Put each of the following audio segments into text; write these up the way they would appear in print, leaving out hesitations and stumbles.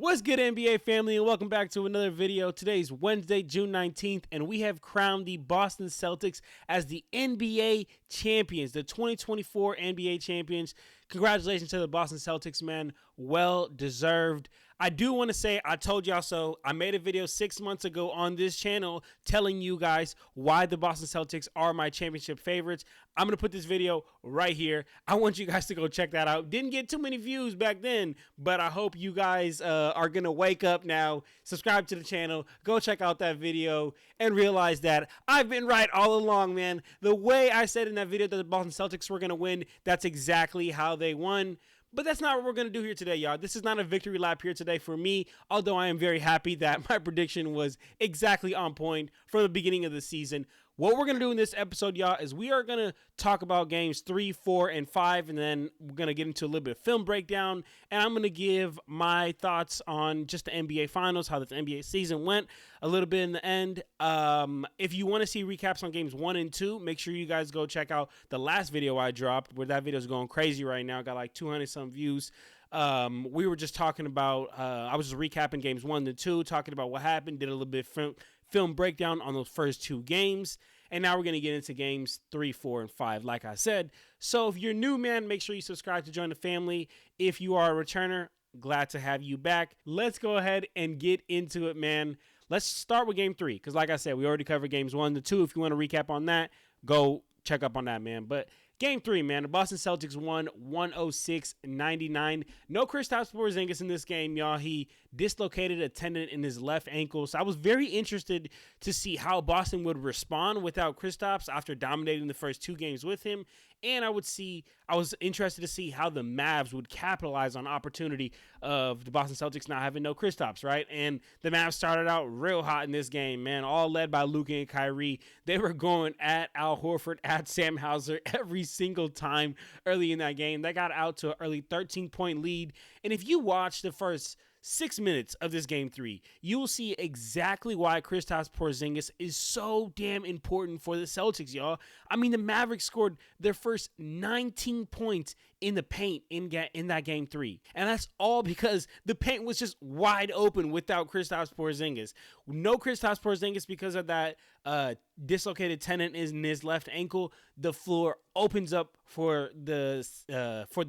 What's good, NBA family, and welcome back to another video. Today's Wednesday, June 19th, and we have crowned the Boston Celtics as the NBA champions, the 2024 NBA champions. Congratulations to the Boston Celtics, man. Well deserved. I do want to say I told y'all so. I made a video 6 months ago on this channel telling you guys why the Boston Celtics are my championship favorites. I'm going to put this video right here. I want you guys to go check that out. Didn't get too many views back then, but I hope you guys are going to wake up now, subscribe to the channel, go check out that video, and realize that I've been right all along, man. The way I said in that video that the Boston Celtics were going to win, that's exactly how they won. But that's not what we're going to do here today, y'all. This is not a victory lap here today for me, although I am very happy that my prediction was exactly on point from the beginning of the season. What we're going to do in this episode, y'all, is we are going to talk about games 3, 4, and 5, and then we're going to get into a little bit of film breakdown, and I'm going to give my thoughts on just the NBA Finals, how the NBA season went, a little bit in the end. If you want to see recaps on games 1 and 2, make sure you guys go check out the last video I dropped, where that video is going crazy right now. Got like 200-some views. We were just talking about, I was just recapping games 1 and 2, talking about what happened, did a little bit of film breakdown on those first 2 games. And now we're going to get into games 3, 4, and 5, like I said. So if you're new, man, make sure you subscribe to join the family. If you are a returner, glad to have you back. Let's go ahead and get into it, man. Let's start with game 3, because like I said, we already covered games 1 to 2. If you want to recap on that, go check up on that, man. But game 3, man, the Boston Celtics won 106-99. No Kristaps Porzingis in this game, y'all. He dislocated a tendon in his left ankle. So I was very interested to see how Boston would respond without Kristaps after dominating the first 2 games with him. And I was interested to see how the Mavs would capitalize on opportunity of the Boston Celtics not having no Kristaps, right? And the Mavs started out real hot in this game, man, all led by Luka and Kyrie. They were going at Al Horford, at Sam Hauser every single time early in that game. They got out to an early 13-point lead. And if you watch the first 6 minutes of this game 3, you will see exactly why Kristaps Porzingis is so damn important for the Celtics, y'all. I mean, the Mavericks scored their first 19 points in the paint in that game 3. And that's all because the paint was just wide open without Kristaps Porzingis. No Kristaps Porzingis because of that dislocated tendon in his left ankle. The floor opens up for the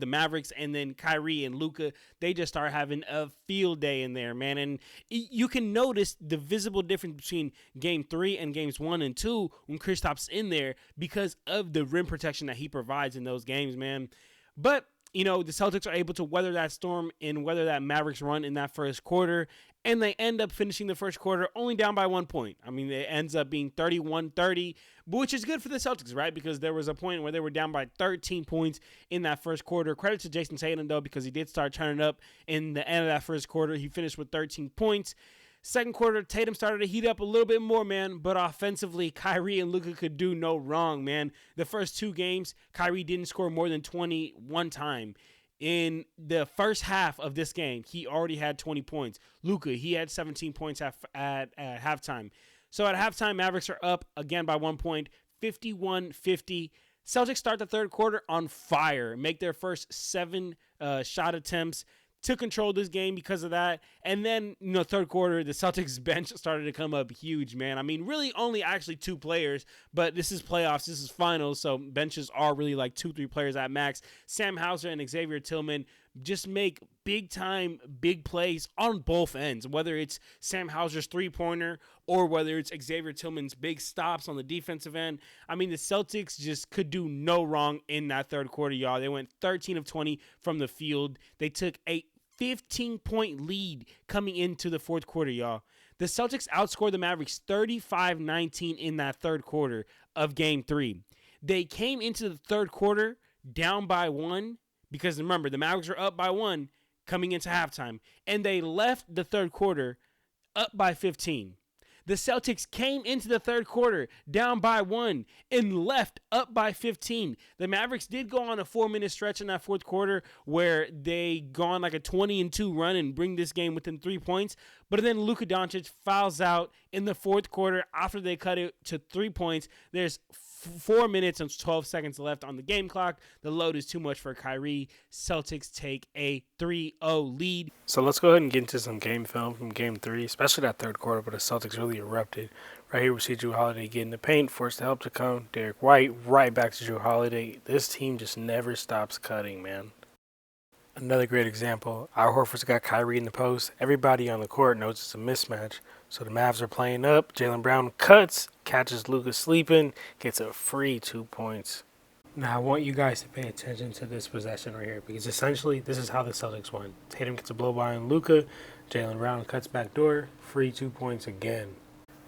Mavericks, and then Kyrie and Luka, they just start having a field day in there, man. And you can notice the visible difference between game 3 and games 1 and 2 when Kristaps in there because of the rim protection that he provides in those games, man. But you know, the Celtics are able to weather that storm and weather that Mavericks run in that first quarter, and they end up finishing the first quarter only down by 1 point. I mean, it ends up being 31-30, which is good for the Celtics, right? Because there was a point where they were down by 13 points in that first quarter. Credit to Jason Tatum, though, because he did start turning up in the end of that first quarter. He finished with 13 points. Second quarter, Tatum started to heat up a little bit more, man, but offensively, Kyrie and Luka could do no wrong, man. The first 2 games, Kyrie didn't score more than 20 one time. In the first half of this game, he already had 20 points. Luka, he had 17 points at halftime. So at halftime, Mavericks are up again by 1 point, 51-50. Celtics start the third quarter on fire, make their first 7 shot attempts, took control of this game because of that. And then, you know, third quarter, the Celtics bench started to come up huge, man. I mean, really only actually 2 players, but this is playoffs, this is finals, so benches are really like 2-3 players at max. Sam Hauser and Xavier Tillman just make big-time, big plays on both ends, whether it's Sam Hauser's three-pointer or whether it's Xavier Tillman's big stops on the defensive end. I mean, the Celtics just could do no wrong in that third quarter, y'all. They went 13 of 20 from the field. They took a 15-point lead coming into the fourth quarter, y'all. The Celtics outscored the Mavericks 35-19 in that third quarter of game 3. They came into the third quarter down by 1 because, remember, the Mavericks were up by 1 coming into halftime, and they left the third quarter up by 15. The Celtics came into the third quarter down by 1 and left up by 15. The Mavericks did go on a 4-minute stretch in that fourth quarter where they go on like a 20-2 run and bring this game within 3 points. But then Luka Doncic fouls out in the fourth quarter after they cut it to 3 points. There's 4 minutes and 12 seconds left on the game clock. The load is too much for Kyrie. Celtics take a 3-0 lead. So let's go ahead and get into some game film from Game 3, especially that third quarter, but the Celtics really erupted. Right here we see Jrue Holiday get in the paint, forced the help to come. Derek White right back to Jrue Holiday. This team just never stops cutting, man. Another great example, Al Horford's got Kyrie in the post. Everybody on the court knows it's a mismatch. So the Mavs are playing up. Jaylen Brown cuts, catches Luka sleeping, gets a free 2 points. Now, I want you guys to pay attention to this possession right here because essentially this is how the Celtics won. Tatum gets a blow by on Luka. Jaylen Brown cuts back door. Free 2 points again.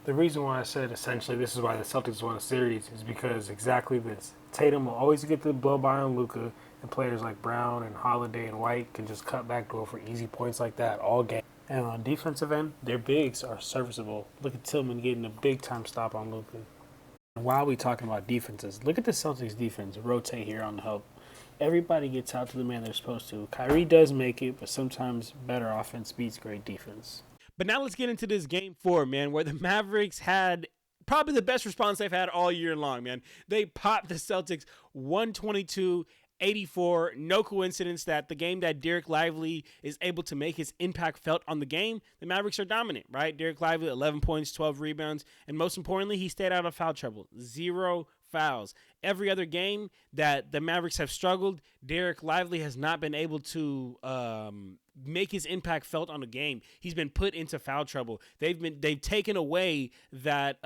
The reason why I said essentially this is why the Celtics won a series is because exactly this. Tatum will always get the blow by on Luka, and players like Brown and Holiday and White can just cut back door for easy points like that all game. And on defensive end, their bigs are serviceable. Look at Tillman getting a big-time stop on Luka. And while we talking about defenses, look at the Celtics defense rotate here on the help. Everybody gets out to the man they're supposed to. Kyrie does make it, but sometimes better offense beats great defense. But now let's get into this game 4, man, where the Mavericks had probably the best response they've had all year long, man. They popped the Celtics 122-84. No coincidence that the game that Derek Lively is able to make his impact felt on the game, the Mavericks are dominant, right? Derek Lively, 11 points, 12 rebounds, and most importantly, he stayed out of foul trouble. 0 fouls. Every other game that the Mavericks have struggled, Derek Lively has not been able to make his impact felt on the game. He's been put into foul trouble. They've taken away that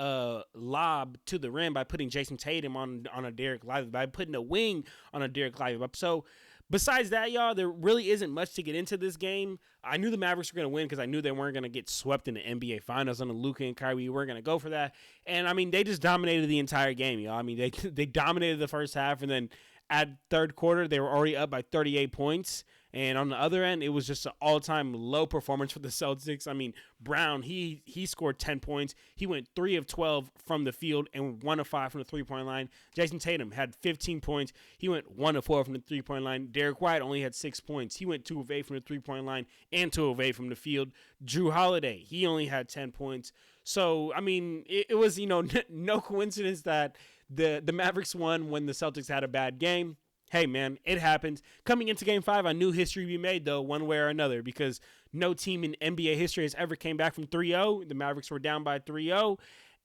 lob to the rim by putting Jason Tatum on a Derek Lively, by putting a wing on a Derek Lively. So besides that, y'all, there really isn't much to get into this game. I knew the Mavericks were going to win because I knew they weren't going to get swept in the NBA Finals on the Luka and Kyrie. We weren't going to go for that. And, I mean, they just dominated the entire game, y'all. I mean, they dominated the first half, and then at third quarter, they were already up by 38 points. And on the other end, it was just an all-time low performance for the Celtics. I mean, Brown, he scored 10 points. He went 3 of 12 from the field and 1 of 5 from the three-point line. Jason Tatum had 15 points. He went 1 of 4 from the three-point line. Derek White only had 6 points. He went 2 of 8 from the three-point line and 2 of 8 from the field. Jrue Holiday, he only had 10 points. So, I mean, it was, no coincidence that the Mavericks won when the Celtics had a bad game. Hey, man, it happens. Coming into Game 5, I knew history would be made, though, one way or another, because no team in NBA history has ever came back from 3-0. The Mavericks were down by 3-0.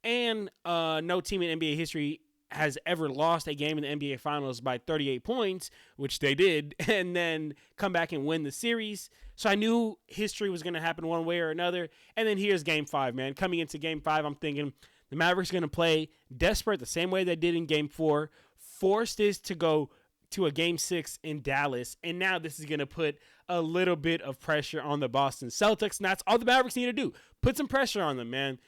And no team in NBA history has ever lost a game in the NBA Finals by 38 points, which they did, and then come back and win the series. So I knew history was going to happen one way or another. And then here's Game 5, man. Coming into Game 5, I'm thinking the Mavericks are going to play desperate the same way they did in Game 4, force this to go to a Game 6 in Dallas, and now this is going to put a little bit of pressure on the Boston Celtics, and that's all the Mavericks need to do. Put some pressure on them, man.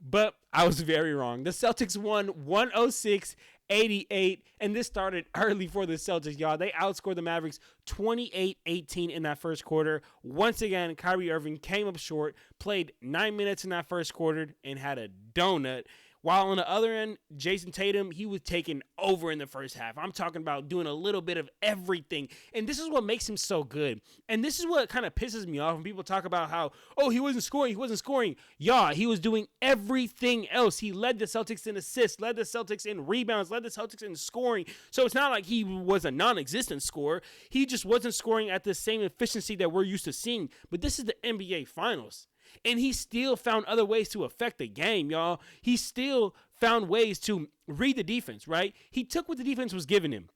But I was very wrong. The Celtics won 106-88, and this started early for the Celtics, y'all. They outscored the Mavericks 28-18 in that first quarter. Once again, Kyrie Irving came up short, played 9 minutes in that first quarter, and had a donut. While on the other end, Jason Tatum, he was taking over in the first half. I'm talking about doing a little bit of everything. And this is what makes him so good. And this is what kind of pisses me off when people talk about how, he wasn't scoring. Yeah, he was doing everything else. He led the Celtics in assists, led the Celtics in rebounds, led the Celtics in scoring. So it's not like he was a non-existent scorer. He just wasn't scoring at the same efficiency that we're used to seeing. But this is the NBA Finals. And he still found other ways to affect the game, y'all. He still found ways to read the defense, right? He took what the defense was giving him.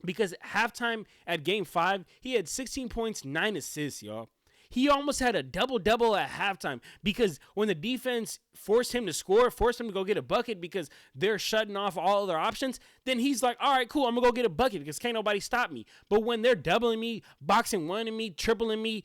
Because at halftime at Game 5, he had 16 points, 9 assists, y'all. He almost had a double-double at halftime because when the defense forced him to score, forced him to go get a bucket because they're shutting off all other options, then he's like, all right, cool, I'm going to go get a bucket because can't nobody stop me. But when they're doubling me, boxing one-ing me, tripling me,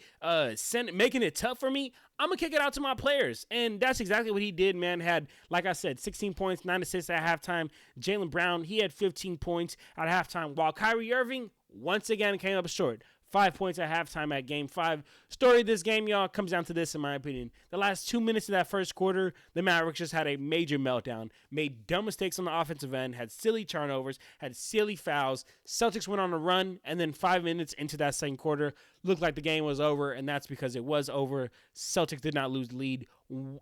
making it tough for me, I'm going to kick it out to my players. And that's exactly what he did, man. Had, like I said, 16 points, 9 assists at halftime. Jaylen Brown, he had 15 points at halftime, while Kyrie Irving once again came up short. 5 points at halftime at Game 5. Story of this game, y'all, comes down to this, in my opinion. The last 2 minutes of that first quarter, the Mavericks just had a major meltdown, made dumb mistakes on the offensive end, had silly turnovers, had silly fouls. Celtics went on a run, and then 5 minutes into that second quarter, looked like the game was over, and that's because it was over. Celtics did not lose the lead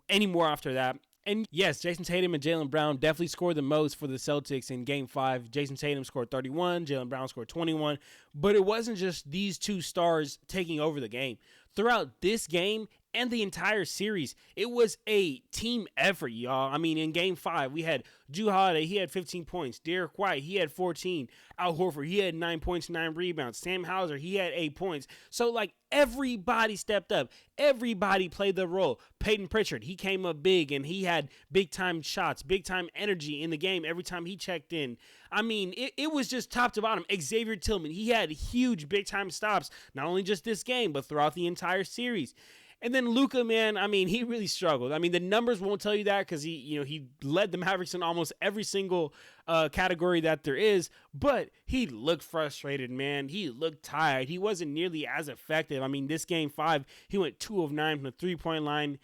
anymore after that. And yes, Jason Tatum and Jaylen Brown definitely scored the most for the Celtics in Game 5. Jason Tatum scored 31, Jaylen Brown scored 21. But it wasn't just these two stars taking over the game. Throughout this game and the entire series, it was a team effort, y'all. I mean, in Game 5, we had Jrue Holiday, he had 15 points. Derek White, he had 14. Al Horford, he had 9 points, 9 rebounds. Sam Hauser, he had 8 points. So, like, everybody stepped up. Everybody played their role. Peyton Pritchard, he came up big, and he had big-time shots, big-time energy in the game every time he checked in. I mean, it was just top to bottom. Xavier Tillman, he had huge big-time stops, not only just this game, but throughout the entire series. And then Luka, man, I mean, he really struggled. I mean, the numbers won't tell you that because he led the Mavericks in almost every single category that there is. But he looked frustrated, man. He looked tired. He wasn't nearly as effective. I mean, this Game 5, he went 2 of 9 from the three-point line.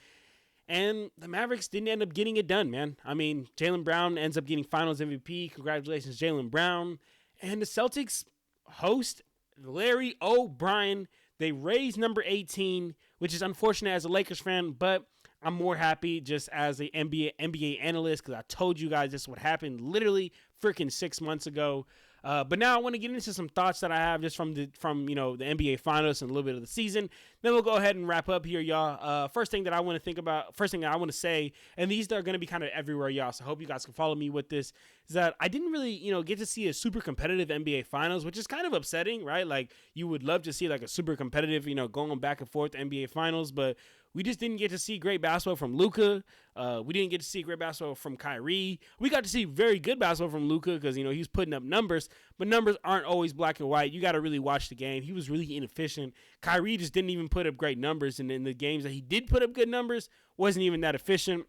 And the Mavericks didn't end up getting it done, man. I mean, Jaylen Brown ends up getting Finals MVP. Congratulations, Jaylen Brown. And the Celtics host Larry O'Brien. They raised number 18, which is unfortunate as a Lakers fan, but I'm more happy just as an NBA analyst because I told you guys this would happen literally freaking 6 months ago. But now I want to get into some thoughts that I have just from the NBA Finals and a little bit of the season. Then we'll go ahead and wrap up here, y'all. First thing that I want to say, and these are going to be kind of everywhere, y'all, so I hope you guys can follow me with this, is that I didn't really, get to see a super competitive NBA Finals, which is kind of upsetting, right? Like, you would love to see like a super competitive, going back and forth NBA Finals, but we just didn't get to see great basketball from Luka. We didn't get to see great basketball from Kyrie. We got to see very good basketball from Luka because, he's putting up numbers, but numbers aren't always black and white. You got to really watch the game. He was really inefficient. Kyrie just didn't even put up great numbers, and in the games that he did put up good numbers, wasn't even that efficient.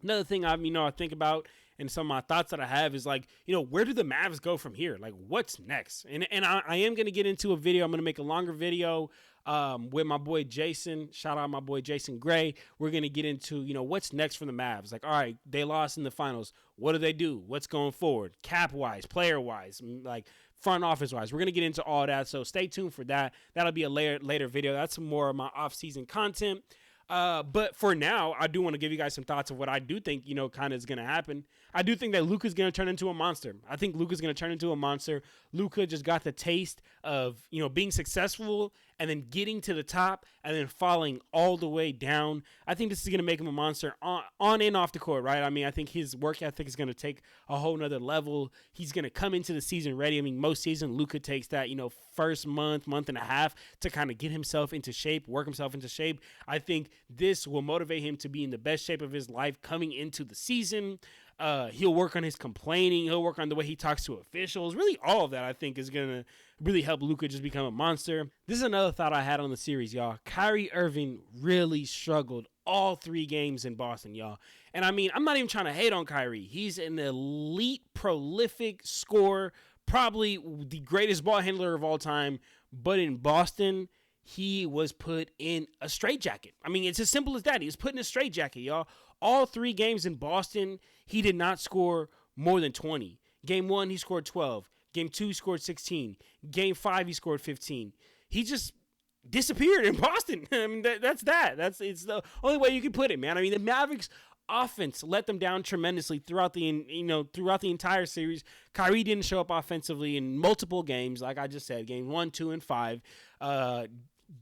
Another thing I think about and some of my thoughts that I have is like, where do the Mavs go from here? Like, what's next? And I am going to get into a video. I'm going to make a longer video with my boy Jason. Shout out my boy Jason Gray. We're going to get into, what's next for the Mavs. Like, all right, they lost in the finals. What do they do? What's going forward? Cap-wise, player-wise, like front office-wise. We're going to get into all that, so stay tuned for that. That'll be a later video. That's more of my off-season content. But for now, I do want to give you guys some thoughts of what I do think, kind of is going to happen. I do think that Luka's going to turn into a monster. I think Luka's going to turn into a monster. Luka just got the taste of, being successful and then getting to the top and then falling all the way down. I think this is going to make him a monster on and off the court, right? I mean, I think his work ethic is going to take a whole nother level. He's going to come into the season ready. I mean, most season, Luka takes that, first month and a half to kind of get himself into shape, work himself into shape. I think this will motivate him to be in the best shape of his life coming into the season. He'll work on his complaining. He'll work on the way he talks to officials. Really, all of that, I think, is going to really help Luka just become a monster. This is another thought I had on the series, y'all. Kyrie Irving really struggled all 3 games in Boston, y'all. And I mean, I'm not even trying to hate on Kyrie. He's an elite, prolific scorer, probably the greatest ball handler of all time. But in Boston, he was put in a straitjacket. I mean, it's as simple as that. He was put in a straitjacket, y'all. All 3 games in Boston, he did not score more than 20. Game 1, he scored 12. Game 2, he scored 16. Game 5, he scored 15. He just disappeared in Boston. I mean, that's that. It's the only way you can put it, man. I mean, the Mavericks offense let them down tremendously throughout the entire series. Kyrie didn't show up offensively in multiple games, like I just said, game 1, 2, and 5.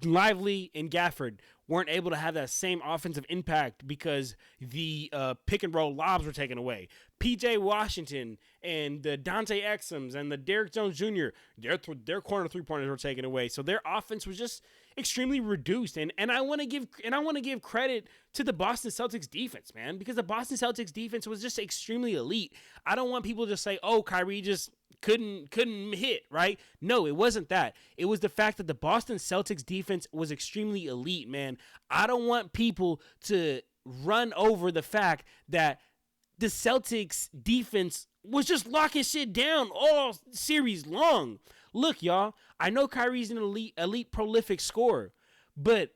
Lively and Gafford weren't able to have that same offensive impact because the pick and roll lobs were taken away. PJ Washington and the Dante Exums and the Derrick Jones Jr., their corner 3-pointers were taken away. So their offense was just extremely reduced. And I want to give credit to the Boston Celtics defense, man, because the Boston Celtics defense was just extremely elite. I don't want people to say, "Oh, Kyrie just couldn't hit," right? No, it wasn't that. It was the fact that the Boston Celtics defense was extremely elite, man. I don't want people to run over the fact that the Celtics defense was just locking shit down all series long. Look, y'all, I know Kyrie's an elite prolific scorer, but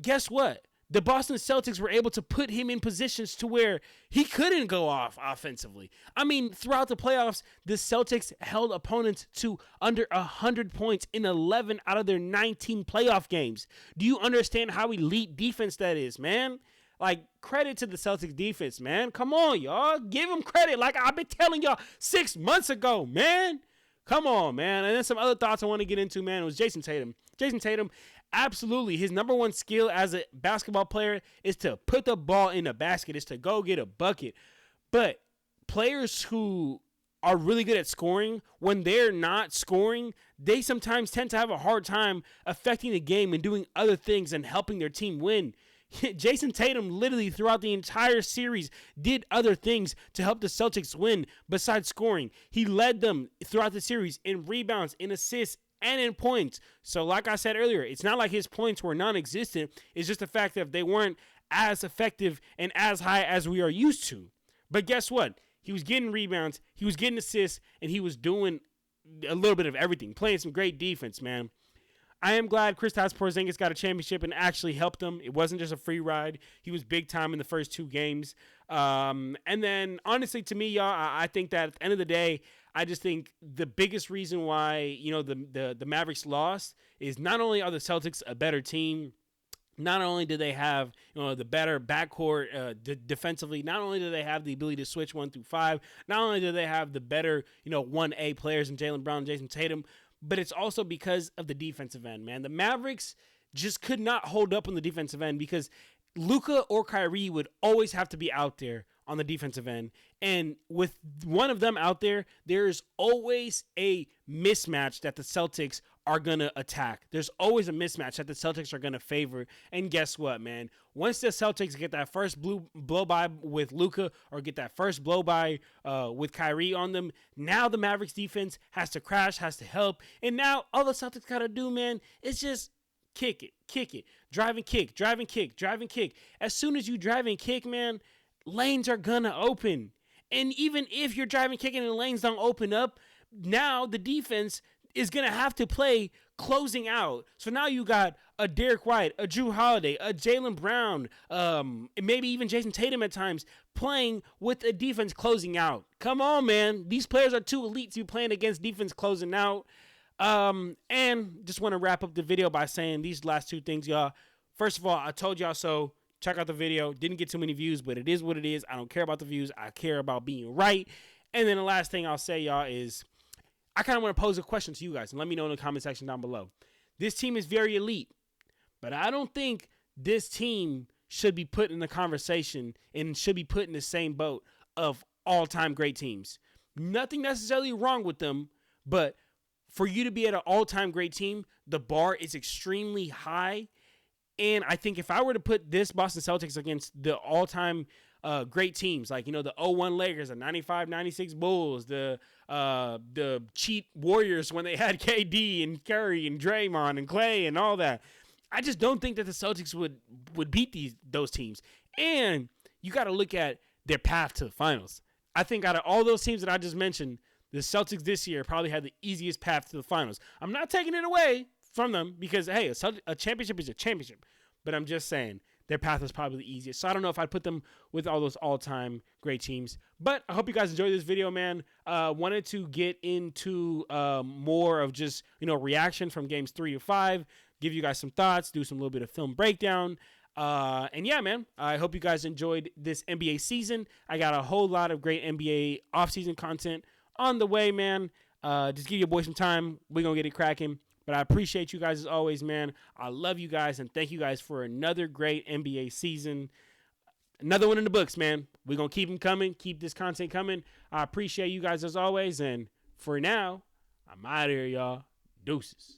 guess what? The Boston Celtics were able to put him in positions to where he couldn't go off offensively. I mean, throughout the playoffs, the Celtics held opponents to under 100 points in 11 out of their 19 playoff games. Do you understand how elite defense that is, man? Like, credit to the Celtics defense, man. Come on, y'all. Give them credit. Like I've been telling y'all 6 months ago, man. Come on, man. And then some other thoughts I want to get into, man, was Jason Tatum. Jason Tatum, absolutely, his number one skill as a basketball player is to put the ball in the basket, is to go get a bucket. But players who are really good at scoring, when they're not scoring, they sometimes tend to have a hard time affecting the game and doing other things and helping their team win. Jason Tatum literally throughout the entire series did other things to help the Celtics win besides scoring. He led them throughout the series in rebounds, in assists, and in points. So like I said earlier, it's not like his points were non-existent. It's just the fact that they weren't as effective and as high as we are used to. But guess what? He was getting rebounds, he was getting assists, and he was doing a little bit of everything, playing some great defense, man. I am glad Kristaps Porzingis got a championship and actually helped him. It wasn't just a free ride. He was big time in the first 2 games. And then, honestly, to me, y'all, I think that at the end of the day, I just think the biggest reason why, the Mavericks lost is not only are the Celtics a better team, not only do they have the better backcourt defensively, not only do they have the ability to switch 1 through 5, not only do they have the better 1A players in Jaylen Brown and Jason Tatum, but it's also because of the defensive end, man. The Mavericks just could not hold up on the defensive end because Luka or Kyrie would always have to be out there on the defensive end. And with one of them out there, there's always a mismatch that the Celtics are going to attack. There's always a mismatch that the Celtics are going to favor. And guess what, man? Once the Celtics get that first blow-by with Luka or get that first blow-by with Kyrie on them, now the Mavericks defense has to crash, has to help. And now all the Celtics got to do, man, is just kick it, drive and kick, drive and kick, drive and kick. As soon as you drive and kick, man, lanes are going to open. And even if you're driving, kicking, and the lanes don't open up, now the defense is going to have to play closing out. So now you got a Derek White, a Drew Holiday, a Jaylen Brown, maybe even Jason Tatum at times, playing with a defense closing out. Come on, man. These players are too elite to be playing against defense closing out. And just want to wrap up the video by saying these last 2 things, y'all. First of all, I told y'all so. Check out the video. Didn't get too many views, but it is what it is. I don't care about the views. I care about being right. And then the last thing I'll say, y'all, is I kind of want to pose a question to you guys, and let me know in the comment section down below. This team is very elite, but I don't think this team should be put in the conversation and should be put in the same boat of all-time great teams. Nothing necessarily wrong with them, but for you to be at an all-time great team, the bar is extremely high. And I think if I were to put this Boston Celtics against the all-time great teams, like, the 01 Lakers, the 95-96 Bulls, the cheat Warriors when they had KD and Curry and Draymond and Clay and all that, I just don't think that the Celtics would beat those teams. And you got to look at their path to the finals. I think out of all those teams that I just mentioned, the Celtics this year probably had the easiest path to the finals. I'm not taking it away from them because, hey, a championship is a championship. But I'm just saying their path was probably the easiest. So I don't know if I'd put them with all those all-time great teams. But I hope you guys enjoyed this video, man. Wanted to get into more of just, reaction from games 3 to 5, give you guys some thoughts, do some little bit of film breakdown. And yeah, man, I hope you guys enjoyed this NBA season. I got a whole lot of great NBA offseason content on the way, man. Just give your boy some time. We're going to get it cracking. But I appreciate you guys as always, man. I love you guys, and thank you guys for another great NBA season. Another one in the books, man. We're going to keep them coming, keep this content coming. I appreciate you guys as always, and for now, I'm out of here, y'all. Deuces.